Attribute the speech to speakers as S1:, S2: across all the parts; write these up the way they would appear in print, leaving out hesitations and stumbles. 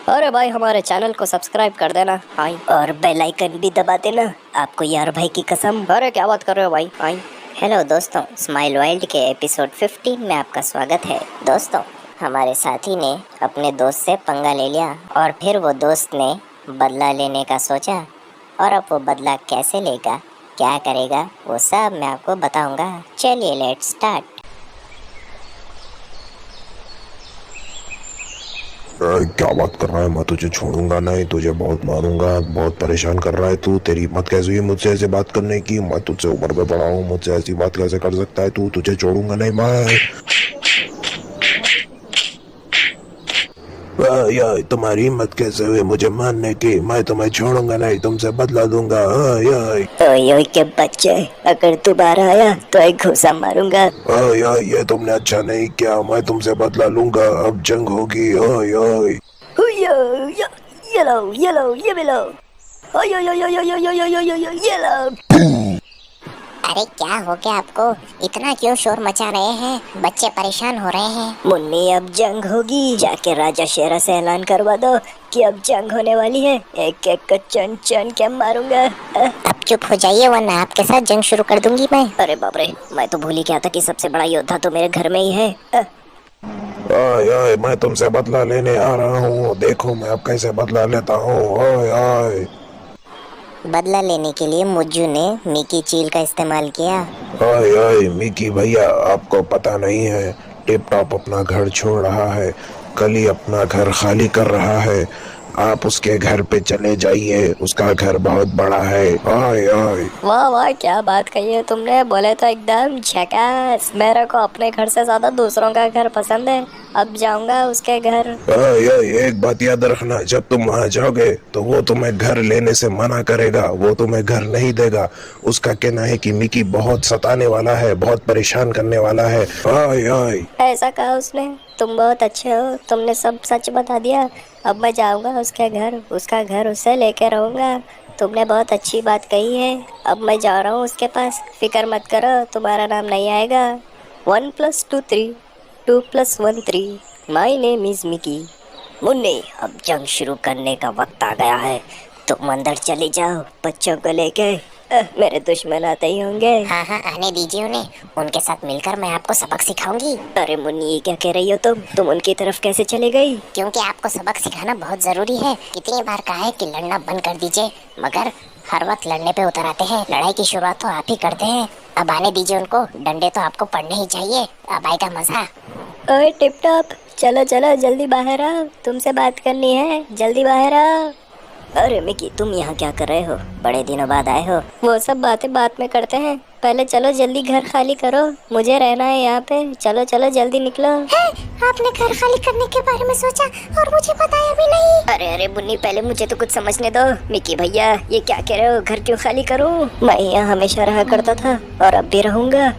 S1: अरे भाई हमारे चैनल को सब्सक्राइब कर देना भाई, और बेल आइकन भी दबा देना, आपको यार भाई की कसम। अरे क्या बात कर रहे हो भाई भाई। हेलो दोस्तों, स्माइल वर्ल्ड के एपिसोड 15 में आपका स्वागत है। दोस्तों, हमारे साथी ने अपने दोस्त से पंगा ले लिया और फिर वो दोस्त ने बदला लेने का सोचा, और अब वो बदला कैसे लेगा, क्या करेगा, वो सब मैं आपको बताऊंगा। चलिए लेट्स स्टार्ट।
S2: क्या बात कर रहा है? मैं तुझे छोड़ूंगा नहीं, तुझे बहुत मारूंगा। बहुत परेशान कर रहा है तू। तेरी हिम्मत कैसे हुई मुझसे ऐसे बात करने की? मैं तुझसे उम्र में बड़ा हूँ, मुझसे ऐसी बात कैसे कर सकता है तू? तुझे छोड़ूंगा नहीं मैं। तुम्हारी हिम्मत कैसे हुई मुझे मारने की? मैं तुम्हें छोड़ूंगा नहीं, तुमसे बदला दूंगा।
S1: ओए के बच्चे, अगर दोबारा आया तो एक घूसा मारूंगा।
S2: ये तुमने अच्छा नहीं किया। मैं तुमसे बदला लूंगा, अब जंग होगी। ओए ओए
S1: हुयो, ये लो, ये भी लो। ओयो यो यो यो यो यो यो यो यो यो ये लो।
S3: अरे क्या हो गया आपको? इतना क्यों शोर मचा रहे हैं? बच्चे परेशान हो रहे हैं।
S1: मुन्नी, अब जंग होगी। जाके राजा शेरा से ऐलान करवा दो कि अब जंग होने वाली है। एक एक का चन चन के मारूंगा।
S3: अब चुप हो जाइए वरना आपके साथ जंग शुरू कर दूंगी मैं।
S1: अरे बाप रे, मैं तो भूल ही गया था कि सबसे बड़ा योद्धा तो मेरे घर में ही है।
S2: मैं तुमसे बदला लेने आ रहा हूँ। देखो मैं अब कैसे बदला लेता हूँ। ओए
S3: बदला लेने के लिए मुज्जू ने मिकी चील का इस्तेमाल किया।
S2: ओए मिकी भैया, आपको पता नहीं है, टिप टॉप अपना घर छोड़ रहा है, कल ही अपना घर खाली कर रहा है। आप उसके घर पे चले जाइए, उसका घर बहुत बड़ा है। ओए ओए
S1: वाह वाह, क्या बात कही है तुमने। बोले तो एकदम झकास। मेरे को अपने घर से ज्यादा दूसरों का घर पसंद है। अब जाऊंगा उसके घर।
S2: एक बात याद रखना, जब तुम वहाँ जाओगे तो वो तुम्हें घर लेने से मना करेगा, वो तुम्हें घर नहीं देगा। उसका कहना है कि मिकी बहुत सताने वाला है, बहुत परेशान करने वाला है।
S1: ऐसा कहा उसने? तुम बहुत अच्छे हो, तुमने सब सच बता दिया। अब मैं जाऊंगा उसके घर, उसका घर उससे लेके रहूंगा। तुमने बहुत अच्छी बात कही है। अब मैं जा रहा हूँ उसके पास। फिक्र मत करो, तुम्हारा नाम नहीं आएगा। 1+2 3, 2+1 3। My name is Mickey. Munni, अब जंग शुरू करने का वक्त आ गया है। तुम अंदर चले जाओ बच्चों को लेके। मेरे दुश्मन आते ही होंगे।
S3: हाँ हाँ, आने दीजिए उन्हें। उनके साथ मिलकर मैं आपको सबक सिखाऊंगी।
S1: अरे मुन्नी, ये क्या कह रही हो तुम उनकी तरफ कैसे चले गई?
S3: क्योंकि आपको सबक सिखाना बहुत जरूरी है। कितनी बार कहा है कि लड़ना बंद कर दीजिए, मगर हर वक्त लड़ने पे उतर आते हैं। लड़ाई की शुरुआत तो आप ही करते हैं। अब आने दीजिए उनको, डंडे तो आपको पड़ने ही चाहिए। अब आएगा मजा।
S1: ओए टिप टॉप, चलो चलो जल्दी बाहर आओ, तुमसे बात करनी है, जल्दी बाहर आओ। अरे मिकी, तुम यहाँ क्या कर रहे हो? बड़े दिनों बाद आए हो। वो सब बातें बाद में करते हैं, पहले चलो जल्दी घर खाली करो, मुझे रहना है यहाँ पे। चलो चलो जल्दी निकलो।
S3: आपने घर खाली करने के बारे में सोचा और मुझे बताया भी नहीं।
S1: अरे अरे मुन्नी, पहले मुझे तो कुछ समझने दो। मिकी भैया, ये क्या कह रहे हो? घर क्यों खाली करूँ? मैं यहाँ हमेशा रहा करता था और अब भी रहूंगा।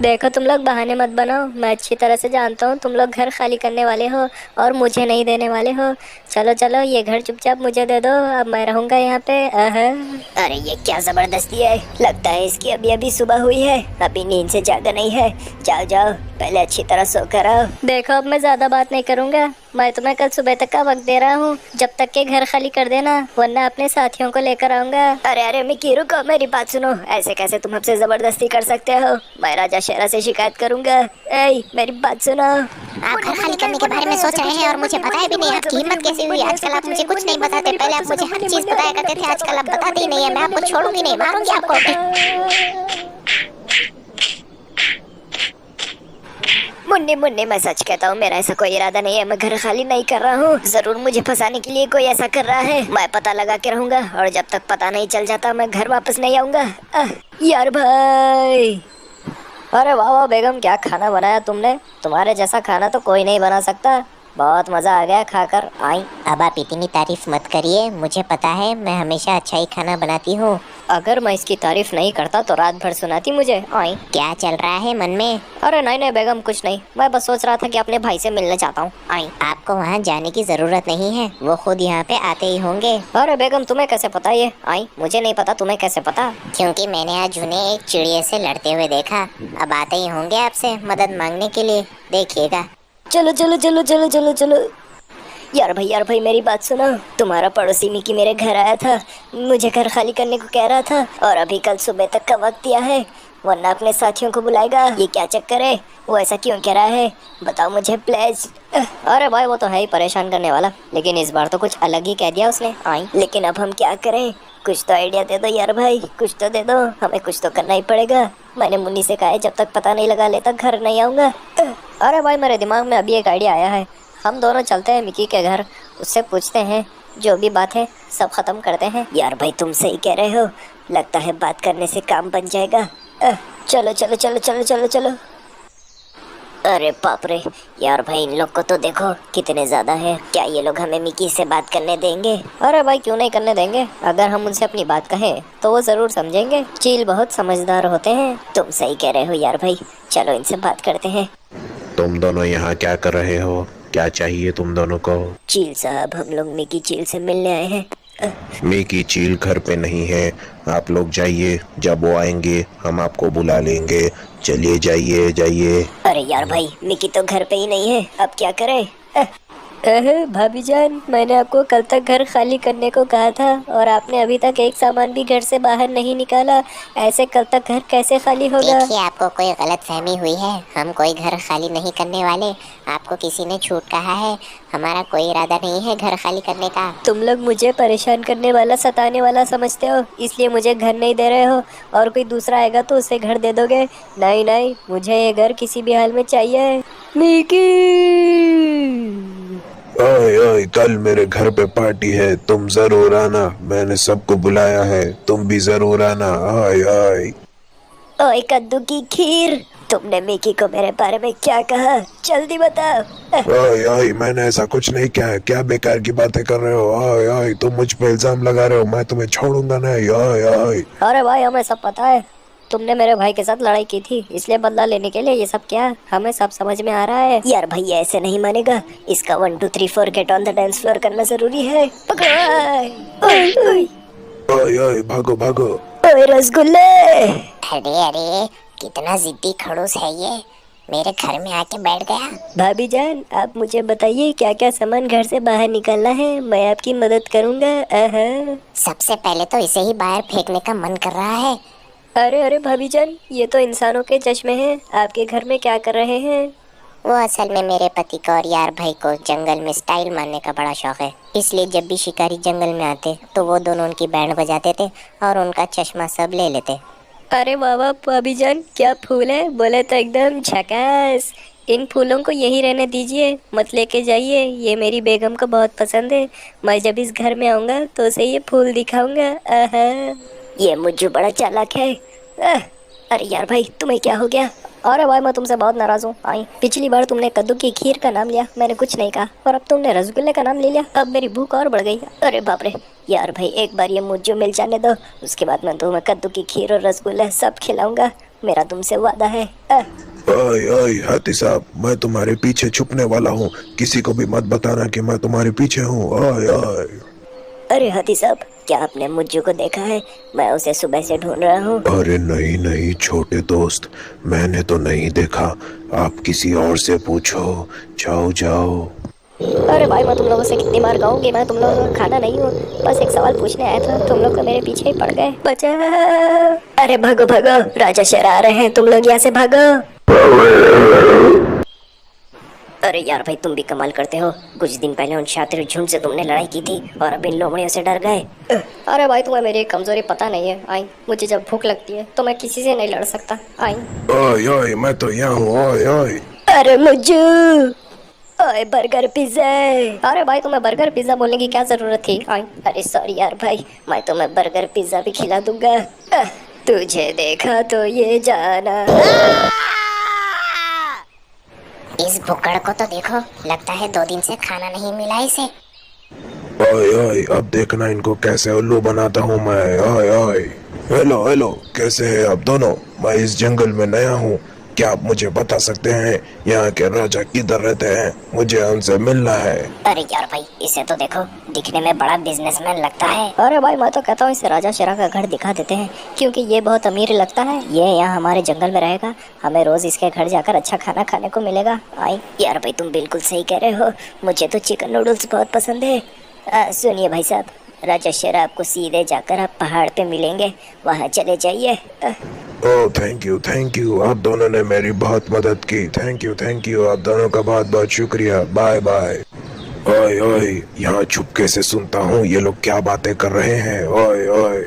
S1: देखो तुम लोग बहाने मत बनाओ, मैं अच्छी तरह से जानता हूँ तुम लोग घर खाली करने वाले हो और मुझे नहीं देने वाले हो। चलो चलो, ये घर चुपचाप मुझे दे दो, अब मैं रहूंगा यहाँ पे। अरे ये क्या जबरदस्ती है। लगता है इसकी अभी अभी सुबह हुई है, अभी नींद से जागा नहीं है। जाओ जाओ, पहले अच्छी तरह सो कर आओ। देखो अब मैं ज्यादा बात नहीं करूंगा, मैं तुम्हें कल सुबह तक का वक्त दे रहा हूँ, जब तक के घर खाली कर देना, वरना अपने साथियों को लेकर आऊंगा। अरे अरे मिकी रुको, मेरी बात सुनो। ऐसे कैसे तुम हमसे जबरदस्ती कर सकते हो? मैं राजा शेरा से शिकायत करूंगा। ए, मेरी बात सुनो।
S3: आप घर खाली करने के बारे में सोच रहे हैं और मुझे बताया भी नहीं। आपकी हिम्मत कैसे हुई? आजकल आप मुझे कुछ नहीं बताते, पहले आप मुझे हर चीज बताया करते थे, आजकल आप बताते ही नहीं है। मैं आपको छोड़ूंगी नहीं, मारूंगी आपको।
S1: मुन्नी मुन्नी, मैं सच कहता हूँ, मेरा ऐसा कोई इरादा नहीं है। मैं घर खाली नहीं कर रहा हूँ। जरूर मुझे फंसाने के लिए कोई ऐसा कर रहा है। मैं पता लगा के रहूंगा और जब तक पता नहीं चल जाता मैं घर वापस नहीं आऊंगा। यार भाई। अरे वाह वाह बेगम, क्या खाना बनाया तुमने? तुम्हारे जैसा खाना तो कोई नहीं बना सकता। बहुत मजा आ गया खाकर। आई।
S3: अब आप इतनी तारीफ मत करिए, मुझे पता है मैं हमेशा अच्छा ही खाना बनाती हूँ।
S1: अगर मैं इसकी तारीफ नहीं करता तो रात भर सुनाती मुझे। आई।
S3: क्या चल रहा है मन में?
S1: अरे नहीं नहीं बेगम, कुछ नहीं। मैं बस सोच रहा था कि अपने भाई से मिलना चाहता हूँ। आई।
S3: आपको वहाँ जाने की जरूरत नहीं है, वो खुद यहाँ पे आते ही होंगे।
S1: अरे बेगम, तुम्हें कैसे पता ये? आई, मुझे नहीं पता, तुम्हें कैसे पता?
S3: क्योंकि मैंने आज उन्हें एक चिड़िया से लड़ते हुए देखा। अब आते ही होंगे आपसे मदद मांगने के लिए, देखिएगा।
S1: चलो चलो चलो चलो चलो चलो। यार भाई मेरी बात सुनो। तुम्हारा पड़ोसी मिकी मेरे घर आया था, मुझे घर खाली करने को कह रहा था और अभी कल सुबह तक का वक्त दिया है, वरना अपने साथियों को बुलाएगा। ये क्या चक्कर है? वो ऐसा क्यों कह रहा है? बताओ मुझे प्लीज। अरे भाई वो तो है ही परेशान करने वाला, लेकिन इस बार तो कुछ अलग ही कह दिया उसने। आई लेकिन अब हम क्या करें? कुछ तो आइडिया दे दो यार भाई, कुछ तो दे दो, हमें कुछ तो करना ही पड़ेगा। मैंने मुन्नी से कहा है जब तक पता नहीं लगा लेता घर नहीं आऊंगा। अरे भाई मेरे दिमाग में अभी एक आइडिया आया है, हम दोनों चलते हैं मिकी के घर, उससे पूछते हैं, जो भी बात है सब खत्म करते हैं। यार भाई तुम सही कह रहे हो, लगता है बात करने से काम बन जाएगा। चलो चलो चलो चलो चलो चलो। अरे बाप रे यार भाई, इन लोग को तो देखो कितने ज्यादा है। क्या ये लोग हमें मिकी से बात करने देंगे? अरे भाई क्यों नहीं करने देंगे, अगर हम उनसे अपनी बात कहें तो वो जरूर समझेंगे। चील बहुत समझदार होते हैं। तुम सही कह रहे हो यार भाई, चलो इनसे बात करते हैं।
S2: तुम दोनों यहाँ क्या कर रहे हो? क्या चाहिए तुम दोनों को?
S1: चील साहब हम लोग मिकी चील से मिलने आए हैं।
S2: मिकी चील घर पे नहीं है, आप लोग जाइए, जब वो आएंगे हम आपको बुला लेंगे। चलिए जाइए जाइए।
S1: अरे यार भाई मिकी तो घर पे ही नहीं है, अब क्या करें? भाभी जान, मैंने आपको कल तक घर खाली करने को कहा था और आपने अभी तक एक सामान भी घर से बाहर नहीं निकाला। ऐसे कल तक घर कैसे खाली होगा?
S3: देखिए आपको कोई गलत फहमी हुई है, हम कोई घर खाली नहीं करने वाले। आपको किसी ने झूठ कहा है, हमारा कोई इरादा नहीं है घर खाली करने का।
S1: तुम लोग मुझे परेशान करने वाला, सताने वाला समझते हो, इसलिए मुझे घर नहीं दे रहे हो। और कोई दूसरा आएगा तो उसे घर दे दोगे? नहीं नहीं, मुझे ये घर किसी भी हाल में चाहिए। मिकी
S2: ओए ओए, कल मेरे घर पे पार्टी है, तुम जरूर आना। मैंने सबको बुलाया है, तुम भी जरूर आना। ओए ओए।
S1: ओए कद्दू की खीर, तुमने मिकी को मेरे बारे में क्या कहा? जल्दी बताओ।
S2: ओए ओए, मैंने ऐसा कुछ नहीं किया है। क्या बेकार की बातें कर रहे हो? ओए ओए, तुम मुझ पे इल्जाम लगा रहे हो, मैं तुम्हें छोड़ूंगा नहीं। ओए ओए।
S1: अरे भाई हमें सब पता है, तुमने मेरे भाई के साथ लड़ाई की थी, इसलिए बदला लेने के लिए ये सब क्या, हमें सब समझ में आ रहा है। यार भाई ऐसे नहीं मानेगा, इसका 1 2 3 4 get on the dance floor करना जरूरी है। पकड़ो। ओए ओए
S2: ओए ओए, भागो भागो।
S1: ओए रसगुल्ले।
S3: अरे अरे, कितना जिद्दी खड़ूस है ये, मेरे घर में आके बैठ गया।
S1: भाभी जान आप मुझे बताइए क्या क्या सामान घर से बाहर निकालना है, मैं आपकी मदद करूंगा।
S3: सबसे पहले तो इसे ही बाहर फेंकने का मन कर रहा है।
S1: अरे अरे भाभी जान, ये तो इंसानों के चश्मे हैं, आपके घर में क्या कर रहे हैं?
S3: वो असल में मेरे पति को और यार भाई को जंगल में स्टाइल मारने का बड़ा शौक है, इसलिए जब भी शिकारी जंगल में आते तो वो दोनों उनकी बैंड बजाते थे और उनका चश्मा सब ले लेते।
S1: अरे वाह वाह भाभी जान, क्या फूल है, बोले तो एकदम झकास। इन फूलों को यही रहने दीजिए, मत लेके जाइए, ये मेरी बेगम को बहुत पसंद है। मैं जब इस घर में आऊँगा तो उसे ये फूल दिखाऊंगा। ये मुझे बड़ा चालाक है। अरे यार भाई तुम्हें क्या हो गया? अरे भाई मैं तुमसे बहुत नाराज हूँ। आई पिछली बार तुमने कद्दू की खीर का नाम लिया, मैंने कुछ नहीं कहा, और अब तुमने रसगुल्ले का नाम ले लिया, अब मेरी भूख और बढ़ गई। अरे बाप रे यार भाई, एक बार ये मुझे मिल जाने दो, उसके बाद मैं तुम्हें कद्दू की खीर और रसगुल्ले सब खिलाऊंगा, मेरा तुमसे वादा है।
S2: ओए ओए हाथी साहब, मैं तुम्हारे पीछे छुपने वाला हूँ, किसी को भी मत बताना कि मैं तुम्हारे पीछे हूँ। ओए ओए।
S1: अरे हाथी साहब, क्या आपने मुज्जू को देखा है? मैं उसे सुबह से ढूंढ रहा हूँ।
S2: अरे नहीं नहीं छोटे दोस्त, मैंने तो नहीं देखा, आप किसी और से पूछो। जाओ जाओ।
S1: अरे भाई मैं तुम लोगों से कितनी बार कहूँगी, मैं तुम लोगों का खाना नहीं हूँ, बस एक सवाल पूछने आया था, तुम लोग तो मेरे पीछे ही पड़ गए। बचा। अरे भागो भागो, राजा शेर आ रहे हैं, तुम लोग यहाँ से भागो। अरे यार भाई तुम भी कमाल करते हो, कुछ दिन पहले उन शातिर झुंड से तुमने लड़ाई की थी और अब इन लोमड़ियों से डर गए। अरे भाई तुम्हें मेरी कमजोरी पता नहीं है। आई मुझे जब भूख लगती है तो मैं किसी से नहीं लड़ सकता। आई
S2: ओए ओए, मैं तो यहाँ हूँ। ओए ओए।
S1: अरे मुझू, ओए बर्गर पिज्जा। अरे भाई तुम्हें बर्गर पिज्जा बोलने की क्या जरूरत थी? आई अरे सॉरी यार भाई, मैं तुम्हें बर्गर पिज्जा भी खिला दूंगा। तुझे देखा तो ये जाना।
S3: इस भुक्कड़ को तो देखो, लगता है 2 दिन से खाना नहीं मिला इसे।
S2: ओए ओए, अब देखना इनको कैसे उल्लू बनाता हूँ मैं। ओए ओए। हेलो हेलो, कैसे हैं आप दोनों? मैं इस जंगल में नया हूँ, क्या आप मुझे बता सकते हैं यहाँ के राजा किधर रहते हैं? मुझे उनसे मिलना है।
S3: अरे यार भाई, इसे तो देखो, दिखने में बड़ा बिजनेसमैन लगता है।
S1: अरे भाई मैं तो कहता हूँ इसे राजा शेरा का घर दिखा देते हैं, क्योंकि ये बहुत अमीर लगता है। ये यहाँ हमारे जंगल में रहेगा, हमें रोज इसके घर जाकर अच्छा खाना खाने को मिलेगा। आई यार भाई, तुम बिल्कुल सही कह रहे हो, मुझे तो चिकन नूडल्स बहुत पसंद है। सुनिए भाई साहब, राजा शेरा आपको सीधे जाकर आप पहाड़ पे मिलेंगे, वहाँ चले जाइए।
S2: ओह थैंक यू, आप दोनों ने मेरी बहुत मदद की। थैंक यू, आप दोनों का बहुत बहुत शुक्रिया। Bye bye. ओए ओए, यहाँ चुपके से सुनता हूँ ये लोग क्या बातें कर रहे हैं। ओए ओए,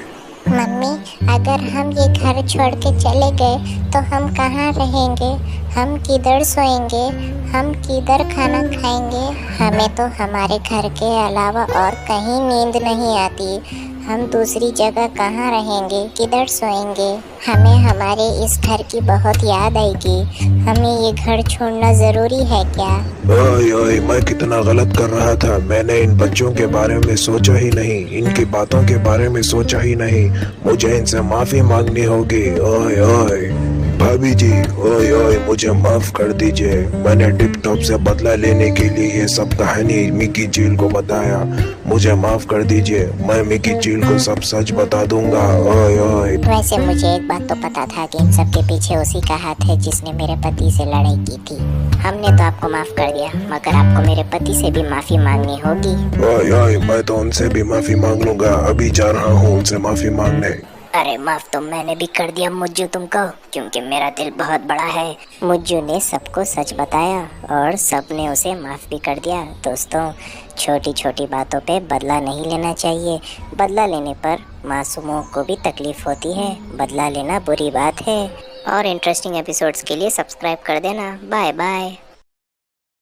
S4: मम्मी, अगर हम ये घर छोड़ के चले गए तो हम कहाँ रहेंगे? हम किधर सोएंगे? हम किधर खाना खाएंगे? हमें तो हमारे घर के अलावा और कहीं नींद नहीं आती। हम दूसरी जगह कहाँ रहेंगे? किधर सोएंगे? हमें हमारे इस घर की बहुत याद आएगी। हमें ये घर छोड़ना ज़रूरी है क्या?
S2: ओए ओए, मैं कितना गलत कर रहा था। मैंने इन बच्चों के बारे में सोचा ही नहीं, इनकी बातों के बारे में सोचा ही नहीं। मुझे इनसे माफी मांगनी होगी। ओए ओए भाभी जी, ओए ओए मुझे माफ कर दीजिए। मैंने टिप टॉप से बदला लेने के लिए ये सब कहानी मिकी झील को बताया। मुझे माफ कर दीजिए, मैं मिकी झील को सब सच बता दूंगा। ओए ओए,
S4: वैसे मुझे एक बात तो पता था कि इन सब के पीछे उसी का हाथ है जिसने मेरे पति से लड़ाई की थी। हमने तो आपको माफ कर दिया, मगर आपको मेरे पति से भी माफी मांगनी होगी।
S2: ओए ओए, मैं तो उनसे भी माफी मांग लूंगा। अभी जा रहा हूँ उनसे माफी मांगने।
S3: अरे माफ तो मैंने भी कर दिया मुज्जू तुमको, क्योंकि मेरा दिल बहुत बड़ा है।
S4: मुज्जू ने सबको सच बताया और सबने उसे माफ भी कर दिया। दोस्तों, छोटी छोटी बातों पे बदला नहीं लेना चाहिए। बदला लेने पर मासूमों को भी तकलीफ होती है। बदला लेना बुरी बात है।
S3: और इंटरेस्टिंग एपिसोड्स के लिए सब्सक्राइब कर देना। Bye bye.